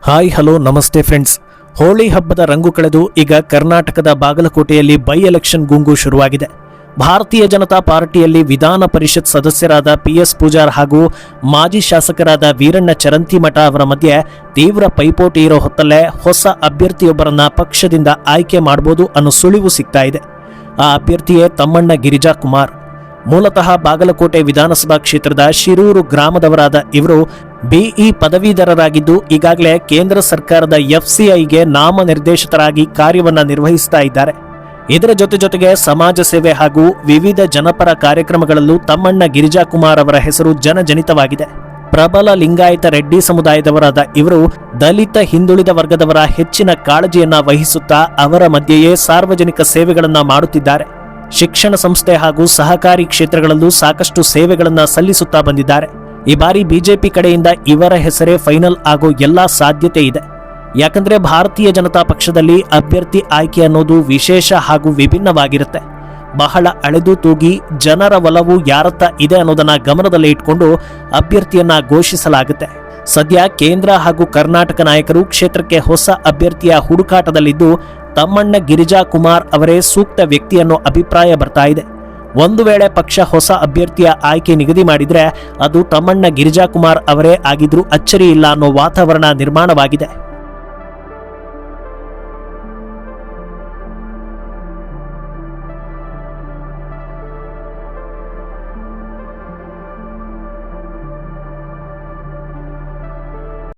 Hi hello ನಮಸ್ತೆ friends. Holi ಹಬ್ಬದ ರಂಗು ಕಳೆದು ಈಗ ಕರ್ನಾಟಕದ ಬಾಗಲಕೋಟೆಯಲ್ಲಿ ಬೈ ಎಲೆಕ್ಷನ್ ಗುಂಗು ಶುರುವಾಗಿದೆ. ಭಾರತೀಯ ಜನತಾ ಪಾರ್ಟಿಯಲ್ಲಿ ವಿಧಾನ ಪರಿಷತ್ ಸದಸ್ಯರಾದ PS ಪೂಜಾರ್ ಹಾಗೂ ಮಾಜಿ ಶಾಸಕರಾದ ವೀರಣ್ಣ ಚರಂತಿಮಠ ಅವರ ಮಧ್ಯೆ ತೀವ್ರ ಪೈಪೋಟಿ ಇರೋ ಹೊತ್ತಲ್ಲೇ ಹೊಸ ಅಭ್ಯರ್ಥಿಯೊಬ್ಬರನ್ನ ಪಕ್ಷದಿಂದ ಆಯ್ಕೆ ಮಾಡಬಹುದು ಅನ್ನೋ ಸುಳಿವು ಸಿಗ್ತಾ ಇದೆ. ಆ ಅಭ್ಯರ್ಥಿಯೇ ತಮ್ಮಣ್ಣ ಗಿರಿಜಾ ಕುಮಾರ್. ಮೂಲತಃ ಬಾಗಲಕೋಟೆ ವಿಧಾನಸಭಾ ಕ್ಷೇತ್ರದ ಶಿರೂರು ಗ್ರಾಮದವರಾದ ಇವರು BE ಪದವೀಧರರಾಗಿದ್ದು ಈಗಾಗಲೇ ಕೇಂದ್ರ ಸರ್ಕಾರದ FCIಗೆ ನಾಮನಿರ್ದೇಶಿತರಾಗಿ ಕಾರ್ಯವನ್ನ ನಿರ್ವಹಿಸ್ತಾ ಇದ್ದಾರೆ. ಇದರ ಜೊತೆಗೆ ಸಮಾಜ ಸೇವೆ ಹಾಗೂ ವಿವಿಧ ಜನಪರ ಕಾರ್ಯಕ್ರಮಗಳಲ್ಲೂ ತಮ್ಮಣ್ಣ ಗಿರಿಜಾ ಕುಮಾರ್ ಅವರ ಹೆಸರು ಜನಜನಿತವಾಗಿದೆ. ಪ್ರಬಲ ಲಿಂಗಾಯತ ರೆಡ್ಡಿ ಸಮುದಾಯದವರಾದ ಇವರು ದಲಿತ ಹಿಂದುಳಿದ ವರ್ಗದವರ ಹೆಚ್ಚಿನ ಕಾಳಜಿಯನ್ನ ವಹಿಸುತ್ತಾ ಅವರ ಮಧ್ಯೆಯೇ ಸಾರ್ವಜನಿಕ ಸೇವೆಗಳನ್ನ ಮಾಡುತ್ತಿದ್ದಾರೆ. ಶಿಕ್ಷಣ ಸಂಸ್ಥೆ ಹಾಗೂ ಸಹಕಾರಿ ಕ್ಷೇತ್ರಗಳಲ್ಲೂ ಸಾಕಷ್ಟು ಸೇವೆಗಳನ್ನ ಸಲ್ಲಿಸುತ್ತಾ ಬಂದಿದ್ದಾರೆ. ಈ ಬಾರಿ ಬಿಜೆಪಿ ಕಡೆಯಿಂದ ಇವರ ಹೆಸರೇ ಫೈನಲ್ ಆಗೋ ಎಲ್ಲಾ ಸಾಧ್ಯತೆ ಇದೆ. ಯಾಕಂದ್ರೆ ಭಾರತೀಯ ಜನತಾ ಪಕ್ಷದಲ್ಲಿ ಅಭ್ಯರ್ಥಿ ಆಯ್ಕೆ ಅನ್ನೋದು ವಿಶೇಷ ಹಾಗೂ ವಿಭಿನ್ನವಾಗಿರುತ್ತೆ. ಬಹಳ ಅಳೆದು ತೂಗಿ ಜನರ ಒಲವು ಯಾರತ್ತ ಇದೆ ಅನ್ನೋದನ್ನ ಗಮನದಲ್ಲಿ ಇಟ್ಕೊಂಡು ಅಭ್ಯರ್ಥಿಯನ್ನ ಘೋಷಿಸಲಾಗುತ್ತೆ. ಸದ್ಯ ಕೇಂದ್ರ ಹಾಗೂ ಕರ್ನಾಟಕ ನಾಯಕರು ಕ್ಷೇತ್ರಕ್ಕೆ ಹೊಸ ಅಭ್ಯರ್ಥಿಯ ಹುಡುಕಾಟದಲ್ಲಿದ್ದು ತಮ್ಮಣ್ಣ ಗಿರಿಜಾ ಕುಮಾರ್ ಅವರೇ ಸೂಕ್ತ ವ್ಯಕ್ತಿ ಅನ್ನೋ ಅಭಿಪ್ರಾಯ ಬರ್ತಾ ಇದೆ. ಒಂದು ವೇಳೆ ಪಕ್ಷ ಹೊಸ ಅಭ್ಯರ್ಥಿಯ ಆಯ್ಕೆ ನಿಗದಿ ಮಾಡಿದ್ರೆ ಅದು ತಮ್ಮಣ್ಣ ಗಿರಿಜಾ ಕುಮಾರ್ ಅವರೇ ಆಗಿದ್ರೂ ಅಚ್ಚರಿ ಇಲ್ಲ ಅನ್ನೋ ವಾತಾವರಣ ನಿರ್ಮಾಣವಾಗಿದೆ.